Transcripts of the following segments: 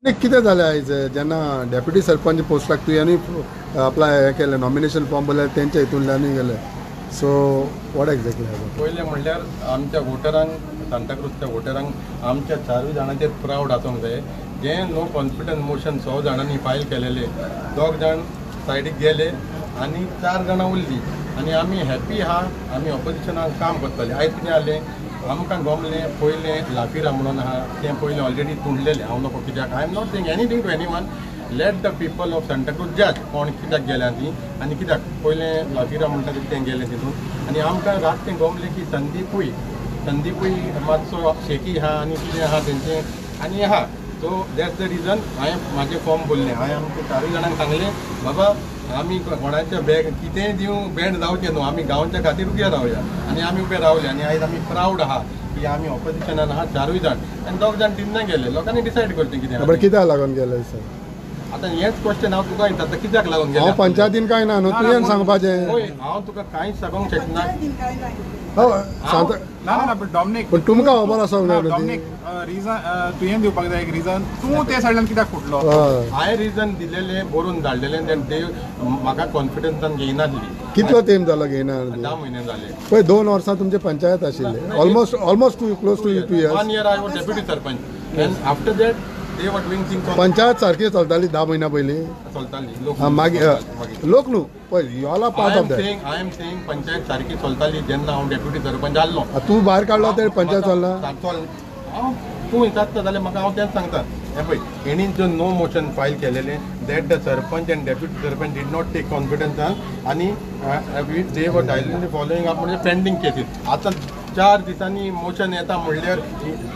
कितें जालें आयज जेन्ना डेप्युटी सरपंच पोस्टाक तुवेंनी अप्लाय हें केलें नॉमिनेशन फॉर्म भरलें तेंच्या हितूंतल्यानूय गेले सो वॉट एक्झॅक्टली पयलें म्हणल्यार आमच्या वोटरांक सांताक्रूजच्या वोटरांक आमच्या 4 जाणांचेर प्रावड आसूंक जाय जे नो कॉन्फिडन्स मोशन 100 जाणांनी फायल केलेले 2 जाण सायडीक गेले आनी 4 जाणां उरलीं आनी आमी हॅपी आहा आमी ऑपोजिशनाक काम करतले आयज कितें जालें आमकां गमलें पयलें लाफिरा म्हणून आहा तें पयलें ऑलरेडी तुंडलेलें हांव नको कित्याक I am not saying anything to anyone let the people of Santacruz जज कोण कित्याक गेल्या ती आनी कित्याक पयलें लाफिरा म्हणटा तें गेलें तितून आनी आमकां रात तें गमलें की संदीपूय मातसो शेकी आहा आनी कितें आहा तेंचें आनी आहा सो दॅट्स द रिजन हांवें म्हाजें फॉर्म भरलें हांवें आमच्या 4 जाणांक सांगलें बाबा आमी कोणाच्या कितेंय दिवं बँड जावचें न्हू आमी गांवच्या खातीर उबे रावया आनी आमी उबे रावले आनी आयज आमी प्रावड आहा की आमी ऑपोजिशनान आहा 4 जाण आनी 2 जाण तिन्ना गेले लोकांनी डिसायड करचें कितें बट कित्याक लागून गेले सर आतां हेंच क्वेश्चन हांव तुका विचारता कित्याक लागून गेले हांव पंचायतीन कांय ना न्हू तुवें सांगपाचें होय हांव तुका कांयच सांगूंक शकना ना पण डॉमिनिक पण तुमकां खबर आसोंक जाय डॉमिनिक रिजन तुवें दिवपाक जाय एक रिजन तूं ते सायडल्यान कित्याक फुटलो हांवें रिजन दिलेलें बरोवन धाडलेलें तें ते म्हाका कॉन्फिडन्सान घेयनासली कितलो टायम जालो घेयना 10 म्हयने जाले पळय 2 वर्सां तुमचे पंचायत आशिल्ले almost close to 2 years 1 year I was deputy sarpanch and after that they were doing things on panchayat सारकी चलताली 10 म्हयन्या पयलीं चलताली लोक मागीर लोक न्हू पळय you all are part of that I am saying panchayat सारकी चलताली जेन्ना हांव डेप्युटी सरपंच जाल्लो तूं भायर काडलो तर पंचायत चलना तूं विचारता जाल्यार म्हाका हांव तेंच सांगता हें पळय हेणी जो नो मोशन फायल केलेलें that the sarpanch and deputy sarpanch did not take कॉन्फिडन्सान आनी they were directly following up म्हणजे पेंडींग केसीस आतां 4 दिसांनी मोशन येता म्हणल्यार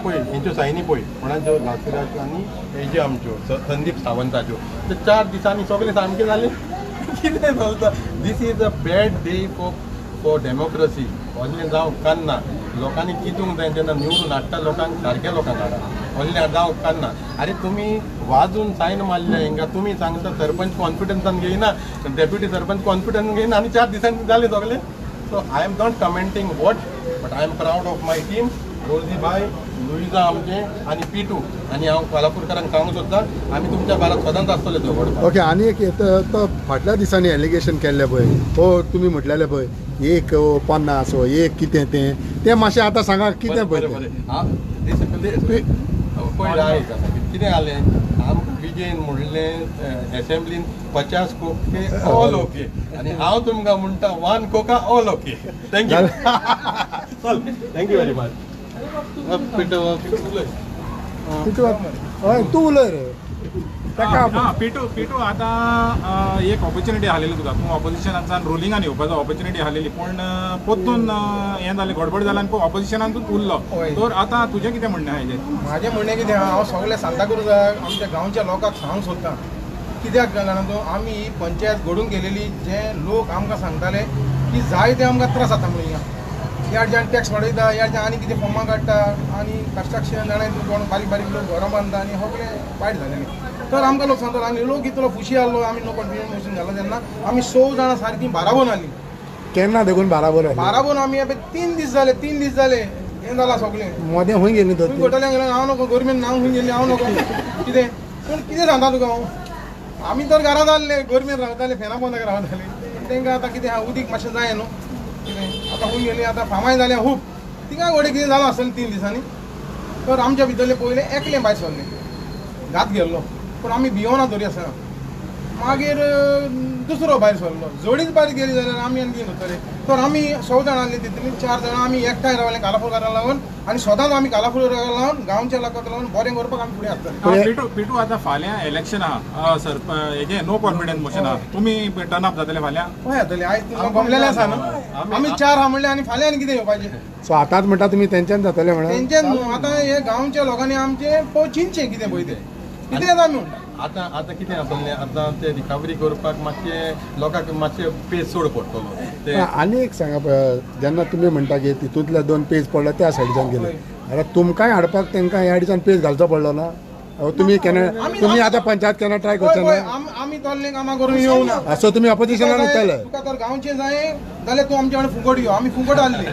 पळय हेंच्यो सायनी पळय कोणाच्यो लासिराच्यो आनी हेज्यो आमच्यो संदीप सावंताच्यो ते 4 दिसांनी सगळें सामकें जालें कितें चलता this is a bad day for democracy असलें जावं उपकारना लोकांनी चिंतूंक जाय जेन्ना निवडून हाडटा लोकांक सारक्या लोकांक हाडा असलें जावं उपकारना अरे तुमी वाजून सायन मारले हिंगा तुमी सांगता सरपंच कॉन्फिडन्सान घेयना डेप्युटी सरपंच कॉन्फिडन्स घेयना आनी 4 दिसांनी जालें सगळें so I am not commenting what but I am proud of my team Rojibai Luiza आमचे आनी पिटू आनी हांव कोल्हापूरकारांक सांगूंक सोदतां आमी तुमच्या बारात सदांच आसतले दवरपाक ओके आनी एक तो फाटल्या दिसांनी एलिगेशन केल्लें पळय हो तुमी म्हटलेलें पळय एक 50 एक कितें तें मातशें आतां सांगा कितें पळय पळय कितें जालें आमकां विजयन म्हणलें एसेंब्लीन 50 कोके ऑल ओके आनी हांव तुमकां म्हणटा 1 कोका ऑल ओके थँक्यू चल थँक्यू व्हेरी मच हय तूं उलय रे पिटू आतां एक ऑपॉर्च्युनिटी आसलेली तुका तूं ऑपोजिशनांतल्यान रुलिंगान येवपाचो ऑपॉर्च्युनिटी आसलेली पूण परतून हें जालें गडबड जालें आनी ऑपोजिशनांतूच उरलो तर आतां तुजें कितें म्हणणें आहा हेजेर म्हाजें म्हणणें कितें आहा हांव सगळे सांताक्रूजाक आमच्या गांवच्या लोकांक सांगूंक सोदतां कित्याक जाणा तूं आमी ही पंचायत घडून गेलेली जे लोक आमकां सांगताले की जायते आमकां त्रास जाता म्हणून हिंगा याडच्यान टॅक्स वाडयता याडच्यान आनी कितें फॉर्मां काडटा आनी कन्स्ट्रक्शन जाणाय कोण बारीक बारीक लोक घरां बांदता आनी सगळें वायट जालेलें तर आमकां लोक सांगतालो आनी लोक इतलो खुशी आहलो आमी नो कॉन्फिडन्स मोशन घालो तेन्ना आमी 100 जाणां सारकीं बाराबोन आली केन्ना देखून बाराबर बाराबोन आमी एबे 3 दीस जाले हें जालां सगळें मोदें खंय गेली तर तुमी घोटाल्यांक गेले हांव नको गव्हर्मेंट हांव खंय गेली हांव नको कितें पूण कितें सांगता तुका हांव आमी तर घरांत आसले गव्हर्मेंट रावताले फेना पोंदाक रावताले तांकां आतां कितें आहा उदीक मातशें जाय न्हू कितें आतां खंय गेली आतां फामाय जालें खूब तिका घोडे कितें जालां आसतलें 3 दिसांनी तर आमच्या भितरले पयलें एकलें भायर सरलें घात गेल्लो पूण आमी भियोना तरी आसना मागीर दुसरो भायर सरलो जोडीच भायर गेली जाल्यार आमी आनी कितें करतले तर आमी 100 जाणां आहली तितली 4 जाणां आमी एकठांय रावले कालाफोरकारांक लागून आनी सदांच आमी कालाफोरकारांक लागून गांवच्या लोकांक लागून बरें करपाक आमी फुडें आसतले पिटू आतां फाल्यां इलेक्शन आहा हेजें नो कॉन्फिडन्स मोशन आहा तुमी टर्न अप जातले फाल्यां खंय जातले आयज तुमकां गमलेलें आसा न्हू आमी 4 आहा म्हणलें आनी फाल्यां आनी कितें येवपाचें सो आतांच म्हणटा तुमी तेंच्यान जातलें म्हणून तेंचेच न्हू आतां हे गांवच्या लोकांनी आमचे चिंतचें कितें पळय तें कितें येता आमी म्हणटा आतां कितें जातलें आतां तें रिकवरी करपाक मातशें लोकांक मातशें पेज सोड पडटलो ते आनी एक सांगा पळय जेन्ना तुमी म्हणटा की तितूंतले 2 पेज पडले त्या सायडीच्यान गेले आतां तुमकांय हाडपाक तांकां ह्या दिसान पेज घालचो पडलो ना तुमी तुमी आतां पंचायत केन्ना ट्राय करचे ना आमी तोरलें कामां करून येवना सो तुमी ऑपोजिशनान येतले तुका तर गांवचें जाय जाल्यार तूं आमचे वांगडा फुकट यो आमी फुकट आहली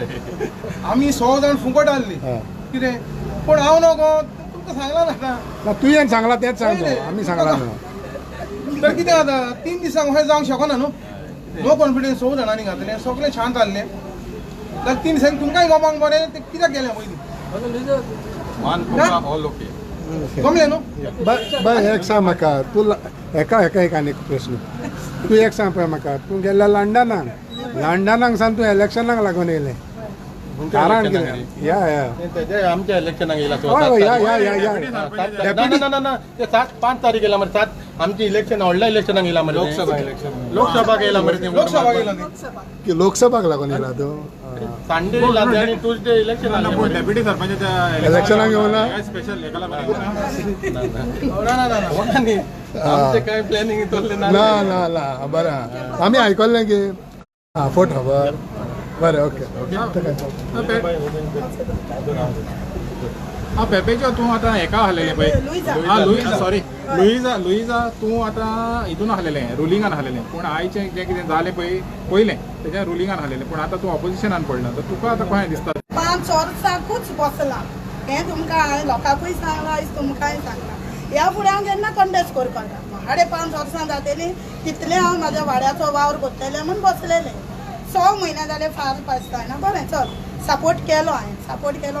आमी 100 जाण फुकट आहली कितें पूण हांव नको तुमकां सांगला ना ना तुवें सांगला तेच सांगतो आमी सांगला न्हू तर कितें जाता 3 दिसांक अशें जावंक शकना न्हू नो कॉन्फिडन्स 6 जाणांनी घातले सगळे शांत जाल्ले जाल्यार 3 दिसांनी तुमकांय गमांक बरें ते कित्याक गेले पयलीं मान तुका ऑल ओके गमले न्हू बरें एक सांग म्हाका तूं एका एक आनीक प्रश्न तूं एक सांग पळय म्हाका तूं गेल्ल्या लंडनाक सावन तूं इलेक्शनाक लागून येयलें कारण कितें या तेजे आमच्या इलेक्शनाक येयला तो हय या ना ते 5 तारीख येयला मरे 7 आमची इलेक्शन व्हडल्या इलेक्शनाक येयला मरे लोकसभाक येयला मरे ते लोकसभा गेलो ती लोकसभाक लागून येयला तूं संडे येयला आणि ट्यूजडे इलेक्शन डेप्युटी सरपंचाच्या इलेक्शनाक येवं ना स्पेशल एकाला आमचे काय प्लॅनिंग तोरले ना ना ना बरें आमी आयकल्लें की आं फोटो बरें ओके हा पेपेच्या तूं आतां हेका आहलेलें पळय हा सॉरी लुईजा तूं आतां हितून आहलेलें रुलिंगान आहलेलें पूण आयचें जें कितें जालें पळय पयलें तेच्या रुलिंगान आहलेलें पूण आतां तूं ऑपोजिशनान पडला तर तुका आतां कशें दिसता 5 वर्सांकूच बसला हें तुमकां हांवें लोकांकूय सांगलां आयज तुमकांय सांगलां ह्या फुडें हांव केन्ना कंटेस्ट करपाना 5.5 वर्सां जातलीं तितलें हांव म्हाज्या वाड्याचो वावर करतलें म्हूण बसलेलें 6 म्हयने जाले फार पासताना बरें चल सपोर्ट केलो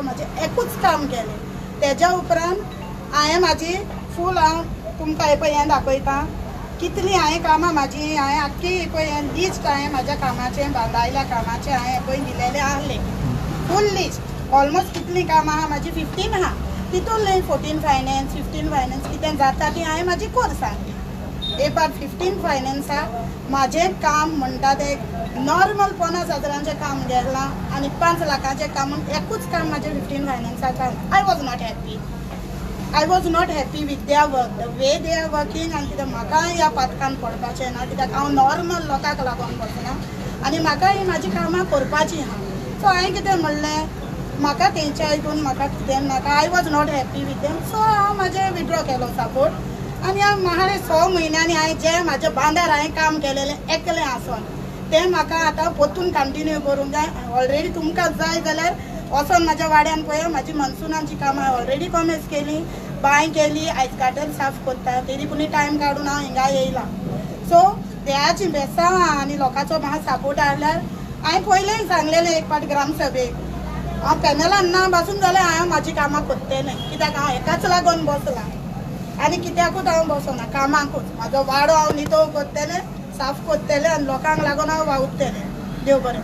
म्हाजें एकूच काम केलें तेज्या उपरांत हांवें म्हाजी फूल हांव तुमकां हे पळय हें दाखयतां कितलीं हांवें कामां म्हाजी हांवें आख्खी पळय हें लिस्ट हांवें म्हाज्या कामाचें बांदायल्या कामाचें हांवें पळय दिलेलें आहलें फूल लिस्ट ऑलमोस्ट कितलीं कामां आहा म्हाजी 15 आहा तितून 14 फायनान्स 15 फायनान्स कितें जाता ती हांवें म्हाजी कोर सांगली ए पार्ट 15 फायनान्साक म्हाजें काम म्हणटा तें नॉर्मल 50,000चें काम गेलां आनी 5 लाखाचें काम एकूच काम म्हाजें 15 फायनान्साक I was not happy with their work the way they are working आनी कितें म्हाका ह्या पातकान पडपाचें ना कित्याक हांव नॉर्मल लोकांक लागून बसना आनी म्हाका ही म्हाजी कामां करपाचीं आहा सो हांवें कितें म्हणलें म्हाका तेंच्या हितून म्हाका कितें नाका I was not happy with them so हांव म्हाजें विड्रॉ केलो सपोर्ट आनी हांव म्हाका 6 म्हयन्यांनी हांवें जें म्हाज्या बांदार हांवें काम केलेलें एकलें आसोन तें म्हाका आतां परतून कंटिन्यू करूंक जाय ऑलरेडी तुमकां जाय जाल्यार वचोन म्हाज्या वाड्यान पळय म्हाजी मनसुनाची कामां ऑलरेडी कॉमेस केली बांय केली आयज गाटर साफ करता तरी पूण टायम काडून हांव हिंगा येयला सो देवाची बेसांव आनी लोकांचो म्हाका सपोर्ट आसल्यार हांवें पयलेंय सांगलेलें एक पाट ग्रामसभेक हांव पॅनलान ना बसून जाल्यार हांवें म्हाजी कामां करतलें कित्याक हांव एकाच लागून बसलां आनी कित्याकूच हांव बसना कामाकूच म्हाजो वाडो हांव नितळ करतलें साफ करतलें आनी लोकांक लागून हांव वावुरतलें देव बरें